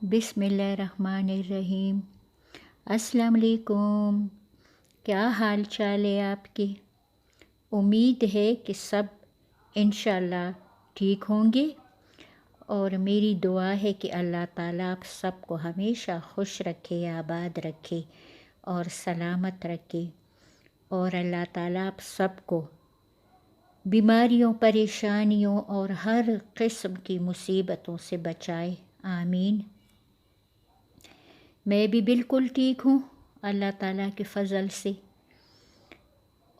बिस्मिल्लाहिर्रहमानिर्रहीम। अस्सलाम वालेकुम। क्या हाल चाल है आपके? उम्मीद है कि सब इंशाल्लाह ठीक होंगे और मेरी दुआ है कि अल्लाह ताला आप सबको हमेशा खुश रखे, आबाद रखे और सलामत रखे और अल्लाह ताला आप सबको बीमारियों, परेशानियों और हर किस्म की मुसीबतों से बचाए। आमीन। मैं भी बिल्कुल ठीक हूँ अल्लाह ताला के फ़ज़ल से।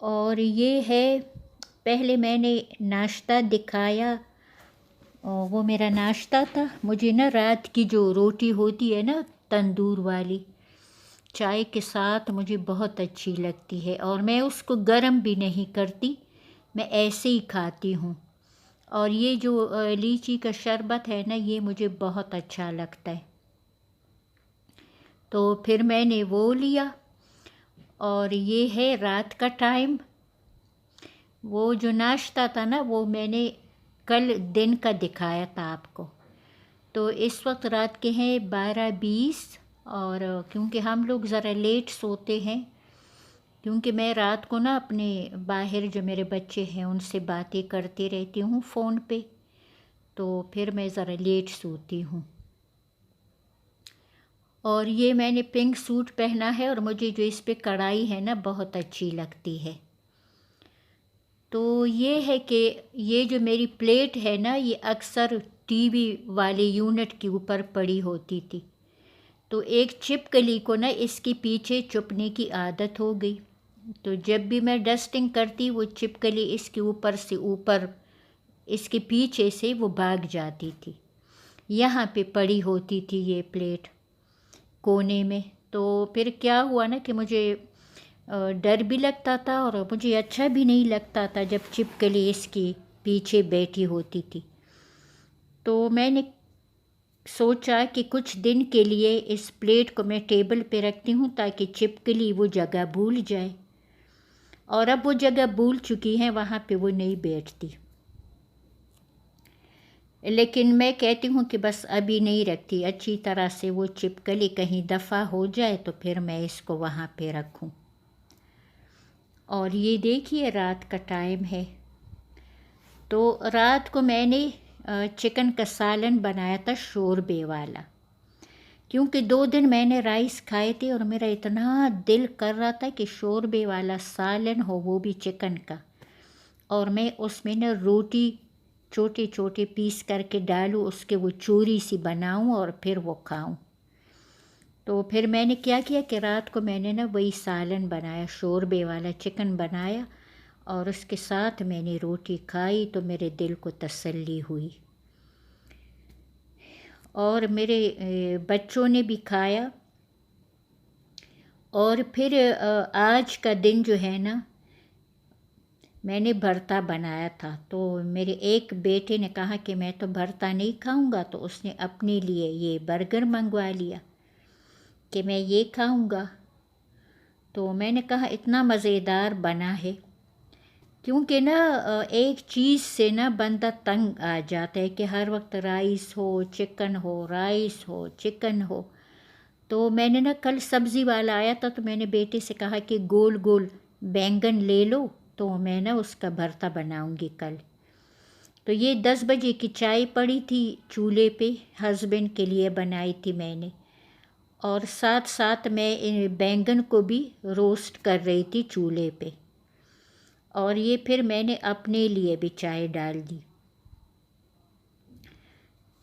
और ये है, पहले मैंने नाश्ता दिखाया और वो मेरा नाश्ता था। मुझे ना रात की जो रोटी होती है ना तंदूर वाली, चाय के साथ मुझे बहुत अच्छी लगती है और मैं उसको गरम भी नहीं करती, मैं ऐसे ही खाती हूँ। और ये जो लीची का शरबत है ना, ये मुझे बहुत अच्छा लगता है। तो फिर मैंने वो लिया और ये है रात का टाइम। वो जो नाश्ता था ना, वो मैंने कल दिन का दिखाया था आपको। तो इस वक्त रात के हैं 12:20 और क्योंकि हम लोग ज़रा लेट सोते हैं, क्योंकि मैं रात को ना अपने बाहर जो मेरे बच्चे हैं उनसे बातें करती रहती हूँ फ़ोन पे, तो फिर मैं ज़रा लेट सोती हूँ। और ये मैंने पिंक सूट पहना है और मुझे जो इस पे कढ़ाई है ना बहुत अच्छी लगती है। तो ये है कि ये जो मेरी प्लेट है ना, ये अक्सर टीवी वाले यूनिट के ऊपर पड़ी होती थी। तो एक छिपकली को ना इसके पीछे छुपने की आदत हो गई। तो जब भी मैं डस्टिंग करती, वो छिपकली इसके ऊपर से ऊपर, इसके पीछे से वो भाग जाती थी। यहाँ पे पड़ी होती थी ये प्लेट कोने में। तो फिर क्या हुआ ना कि मुझे डर भी लगता था और मुझे अच्छा भी नहीं लगता था जब छिपकली इसके पीछे बैठी होती थी। तो मैंने सोचा कि कुछ दिन के लिए इस प्लेट को मैं टेबल पे रखती हूँ ताकि छिपकली वो जगह भूल जाए। और अब वो जगह भूल चुकी है, वहाँ पे वो नहीं बैठती। लेकिन मैं कहती हूँ कि बस अभी नहीं रखती, अच्छी तरह से वो छिपकली कहीं दफ़ा हो जाए तो फिर मैं इसको वहाँ पे रखूँ। और ये देखिए रात का टाइम है। तो रात को मैंने चिकन का सालन बनाया था शोरबे वाला, क्योंकि 2 दिन मैंने राइस खाए थे और मेरा इतना दिल कर रहा था कि शोरबे वाला सालन हो, वो भी चिकन का। और मैं उसमें ना रोटी छोटे छोटे पीस करके डालूँ, उसके वो चूरी सी बनाऊँ और फिर वो खाऊँ। तो फिर मैंने क्या किया कि रात को मैंने ना वही सालन बनाया, शोरबे वाला चिकन बनाया और उसके साथ मैंने रोटी खाई तो मेरे दिल को तसल्ली हुई। और मेरे बच्चों ने भी खाया। और फिर आज का दिन जो है ना, मैंने भरता बनाया था। तो मेरे एक बेटे ने कहा कि मैं तो भरता नहीं खाऊंगा, तो उसने अपने लिए ये बर्गर मंगवा लिया कि मैं ये खाऊंगा। तो मैंने कहा इतना मज़ेदार बना है, क्योंकि ना एक चीज़ से ना बंदा तंग आ जाता है कि हर वक्त राइस हो, चिकन हो, राइस हो, चिकन हो। तो मैंने ना कल सब्ज़ी वाला आया था, तो मैंने बेटे से कहा कि गोल गोल बैंगन ले लो, तो मैं ना उसका भरता बनाऊंगी कल। तो ये 10 बजे की चाय पड़ी थी चूल्हे पे, हस्बैंड के लिए बनाई थी मैंने। और साथ साथ मैं इन बैंगन को भी रोस्ट कर रही थी चूल्हे पे। और ये फिर मैंने अपने लिए भी चाय डाल दी।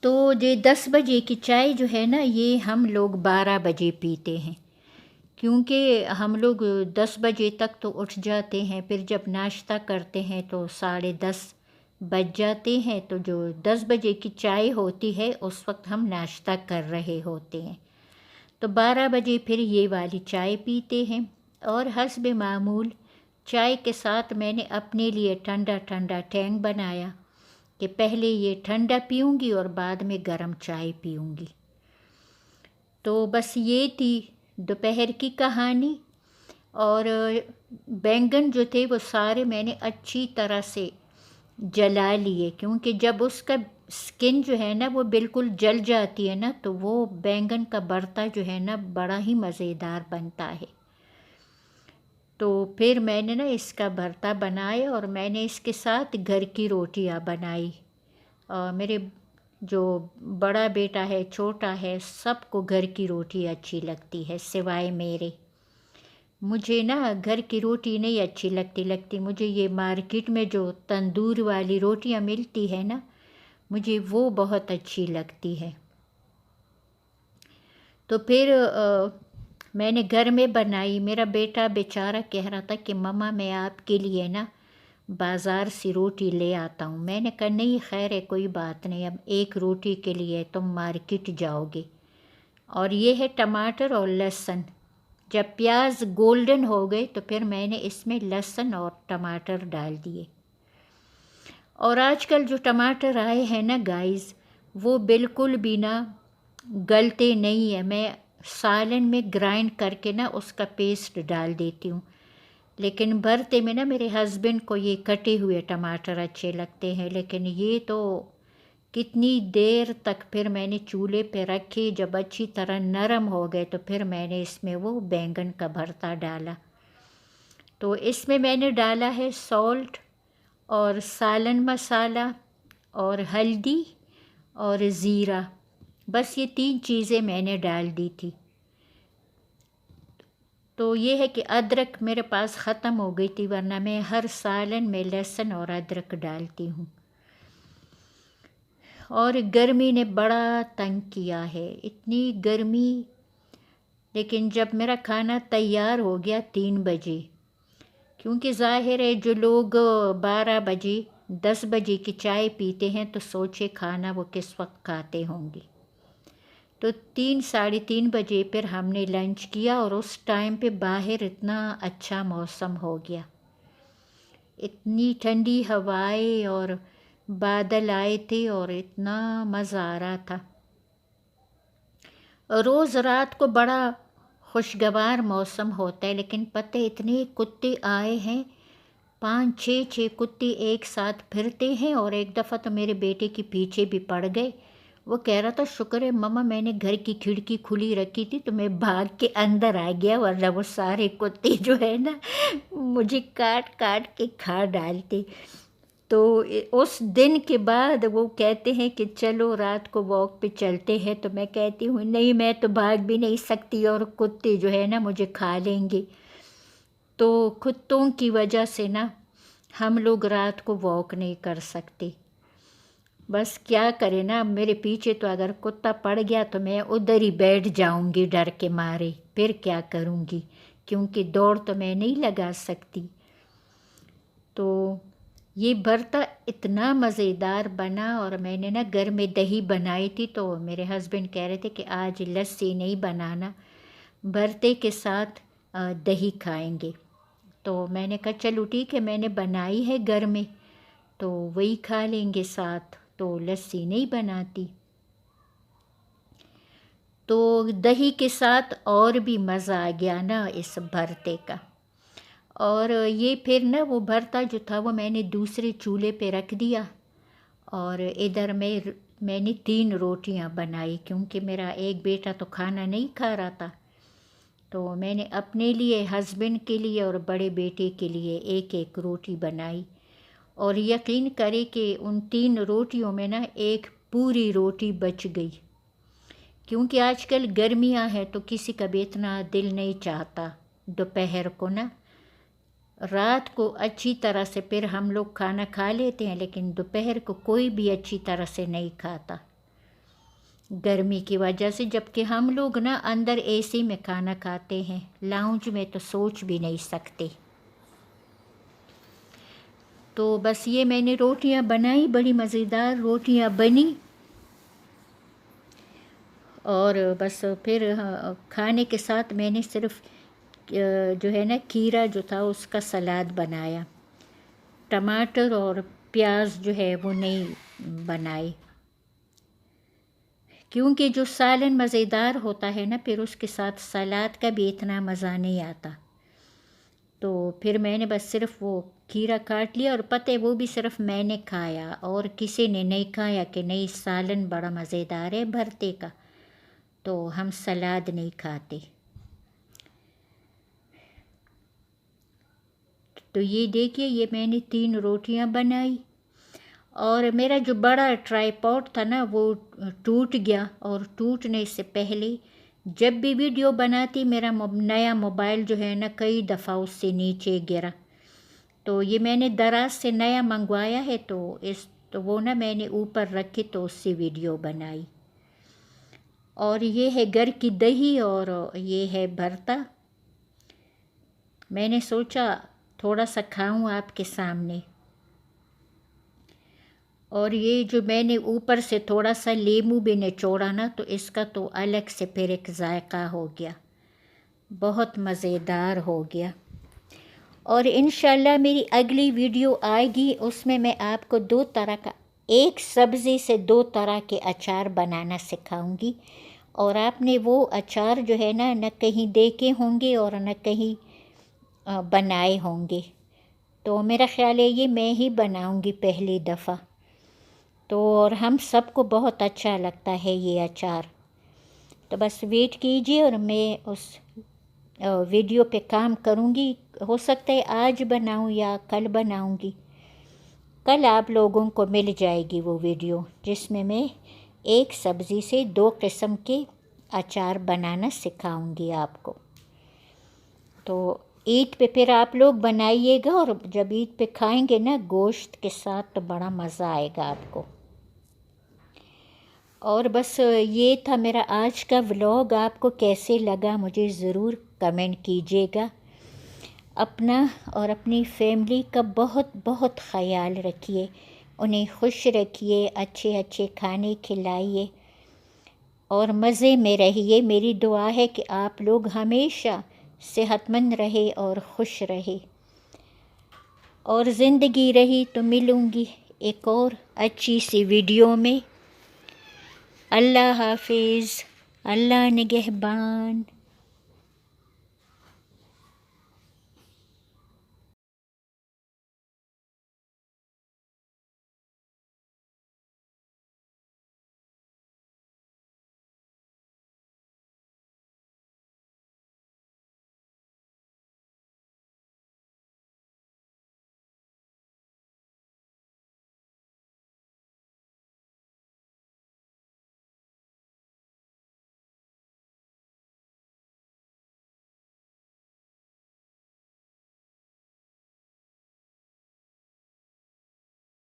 तो ये 10 बजे की चाय जो है ना, ये हम लोग 12 बजे पीते हैं, क्योंकि हम लोग 10 बजे तक तो उठ जाते हैं, फिर जब नाश्ता करते हैं तो 10:30 बज जाते हैं। तो जो 10 बजे की चाय होती है उस वक्त हम नाश्ता कर रहे होते हैं। तो 12 बजे फिर ये वाली चाय पीते हैं। और हस्ब मामूल चाय के साथ मैंने अपने लिए ठंडा ठंडा टैंग बनाया कि पहले ये ठंडा पीऊँगी और बाद में गरम चाय पीऊँगी। तो बस ये थी दोपहर की कहानी। और बैंगन जो थे वो सारे मैंने अच्छी तरह से जला लिए, क्योंकि जब उसका स्किन जो है ना वो बिल्कुल जल जाती है ना, तो वो बैंगन का भरता जो है ना बड़ा ही मज़ेदार बनता है। तो फिर मैंने ना इसका भरता बनाया और मैंने इसके साथ घर की रोटियां बनाई। और मेरे जो बड़ा बेटा है, छोटा है, सबको घर की रोटी अच्छी लगती है सिवाय मेरे। मुझे ना घर की रोटी नहीं अच्छी लगती मुझे ये मार्केट में जो तंदूर वाली रोटियां मिलती है ना, मुझे वो बहुत अच्छी लगती है। तो फिर मैंने घर में बनाई। मेरा बेटा बेचारा कह रहा था कि मम्मा मैं आपके लिए ना बाज़ार से रोटी ले आता हूँ। मैंने कहा नहीं, खैर है, कोई बात नहीं, अब एक रोटी के लिए तुम मार्केट जाओगे। और ये है टमाटर और लहसुन। जब प्याज गोल्डन हो गए तो फिर मैंने इसमें लहसुन और टमाटर डाल दिए। और आजकल जो टमाटर आए हैं ना गाइस, वो बिल्कुल भी ना गलते नहीं है। मैं सालन में ग्राइंड करके ना उसका पेस्ट डाल देती हूँ, लेकिन भरते में ना मेरे हस्बैंड को ये कटे हुए टमाटर अच्छे लगते हैं। लेकिन ये तो कितनी देर तक फिर मैंने चूल्हे पे रखे, जब अच्छी तरह नरम हो गए तो फिर मैंने इसमें वो बैंगन का भरता डाला। तो इसमें मैंने डाला है सॉल्ट और सालन मसाला और हल्दी और ज़ीरा, बस ये 3 चीज़ें मैंने डाल दी थी। तो ये है कि अदरक मेरे पास ख़त्म हो गई थी, वरना मैं हर सालन में लहसुन और अदरक डालती हूँ। और गर्मी ने बड़ा तंग किया है, इतनी गर्मी। लेकिन जब मेरा खाना तैयार हो गया 3 बजे, क्योंकि ज़ाहिर है जो लोग 12 बजे 10 बजे की चाय पीते हैं तो सोचे खाना वो किस वक्त खाते होंगे। तो 3 साढ़े 3 बजे फिर हमने लंच किया और उस टाइम पे बाहर इतना अच्छा मौसम हो गया, इतनी ठंडी हवाएं और बादल आए थे और इतना मज़ा आ रहा था। रोज़ रात को बड़ा खुशगवार मौसम होता है, लेकिन पता है इतने कुत्ते आए हैं, 5 6 कुत्ते एक साथ फिरते हैं। और एक दफ़ा तो मेरे बेटे के पीछे भी पड़ गए। वो कह रहा था शुक्र है मम्मा मैंने घर की खिड़की खुली रखी थी तो मैं भाग के अंदर आ गया, वरना वो सारे कुत्ते जो है ना मुझे काट काट के खा डालते। तो उस दिन के बाद वो कहते हैं कि चलो रात को वॉक पे चलते हैं, तो मैं कहती हूँ नहीं, मैं तो भाग भी नहीं सकती और कुत्ते जो है ना मुझे खा लेंगे। तो कुत्तों की वजह से ना हम लोग रात को वॉक नहीं कर सकते। बस क्या करें ना, मेरे पीछे तो अगर कुत्ता पड़ गया तो मैं उधर ही बैठ जाऊंगी डर के मारे, फिर क्या करूंगी, क्योंकि दौड़ तो मैं नहीं लगा सकती। तो ये भरता इतना मज़ेदार बना। और मैंने ना घर में दही बनाई थी, तो मेरे हस्बैंड कह रहे थे कि आज लस्सी नहीं बनाना, भरते के साथ दही खाएंगे। तो मैंने कहा चलो ठीक है, मैंने बनाई है घर में तो वही खा लेंगे साथ, तो लस्सी नहीं बनाती। तो दही के साथ और भी मज़ा आ गया ना इस भरते का। और ये फिर ना वो भरता जो था वो मैंने दूसरे चूल्हे पे रख दिया और इधर मैंने 3 रोटियां बनाई, क्योंकि मेरा एक बेटा तो खाना नहीं खा रहा था। तो मैंने अपने लिए, हस्बैंड के लिए और बड़े बेटे के लिए एक एक रोटी बनाई। और यकीन करें कि उन 3 रोटियों में ना एक पूरी रोटी बच गई, क्योंकि आजकल गर्मियां हैं तो किसी का भी इतना दिल नहीं चाहता दोपहर को ना। रात को अच्छी तरह से फिर हम लोग खाना खा लेते हैं, लेकिन दोपहर को कोई भी अच्छी तरह से नहीं खाता गर्मी की वजह से। जबकि हम लोग ना अंदर एसी में खाना खाते हैं, लाउंज में तो सोच भी नहीं सकते। तो बस ये मैंने रोटियां बनाई, बड़ी मज़ेदार रोटियां बनी। और बस फिर खाने के साथ मैंने सिर्फ जो है ना खीरा जो था उसका सलाद बनाया, टमाटर और प्याज जो है वो नहीं बनाए, क्योंकि जो सालन मज़ेदार होता है ना फिर उसके साथ सलाद का भी इतना मज़ा नहीं आता। تو پھر میں نے بس صرف وہ کھیرا کاٹ لیا، اور پتہ ہے وہ بھی صرف میں نے کھایا اور کسی نے نہیں کھایا کہ نہیں سالن بڑا مزیدار ہے بھرتے کا، تو ہم سلاد نہیں کھاتے۔ تو یہ دیکھیے، یہ میں نے 3 روٹیاں بنائی، اور میرا جو بڑا ٹرائی پاڈ تھا نا وہ ٹوٹ گیا، اور ٹوٹنے سے پہلے جب بھی ویڈیو بناتی میرا نیا موبائل جو ہے نا کئی دفعہ اس سے نیچے گرا، تو یہ میں نے دراز سے نیا منگوایا ہے، تو وہ نا میں نے اوپر رکھی تو اس سے ویڈیو بنائی۔ اور یہ ہے گھر کی دہی، اور یہ ہے بھرتا۔ میں نے سوچا تھوڑا سا کھاؤں آپ کے سامنے، اور یہ جو میں نے اوپر سے تھوڑا سا لیمو بھی نچوڑا نا، تو اس کا تو الگ سے پھر ایک ذائقہ ہو گیا، بہت مزیدار ہو گیا۔ اور انشاءاللہ میری اگلی ویڈیو آئے گی، اس میں میں آپ کو 2 طرح کا، ایک سبزی سے 2 طرح کے اچار بنانا سکھاؤں گی، اور آپ نے وہ اچار جو ہے نا کہیں دیکھے ہوں گے اور نہ کہیں بنائے ہوں گے، تو میرا خیال ہے یہ میں ہی بناؤں گی پہلی دفعہ، تو اور ہم سب کو بہت اچھا لگتا ہے یہ اچار۔ تو بس ویٹ کیجیے، اور میں اس ویڈیو پہ کام کروں گی، ہو سکتا ہے آج بناؤں یا کل بناؤں گی۔ کل آپ لوگوں کو مل جائے گی وہ ویڈیو جس میں ایک سبزی سے 2 قسم کے اچار بنانا سکھاؤں گی آپ کو۔ تو عید پہ پھر آپ لوگ بنائیے گا، اور جب عید پہ کھائیں گے نا گوشت کے ساتھ تو بڑا مزہ آئے گا آپ کو۔ اور بس یہ تھا میرا آج کا ولاگ، آپ کو کیسے لگا مجھے ضرور کمنٹ کیجیے گا۔ اپنا اور اپنی فیملی کا بہت بہت خیال رکھیے، انہیں خوش رکھیے، اچھے اچھے کھانے کھلائیے، اور مزے میں رہیے۔ میری دعا ہے کہ آپ لوگ ہمیشہ صحت مند رہے اور خوش رہے، اور زندگی رہی تو ملوں گی ایک اور اچھی سی ویڈیو میں۔ اللہ حافظ، اللہ نگہبان۔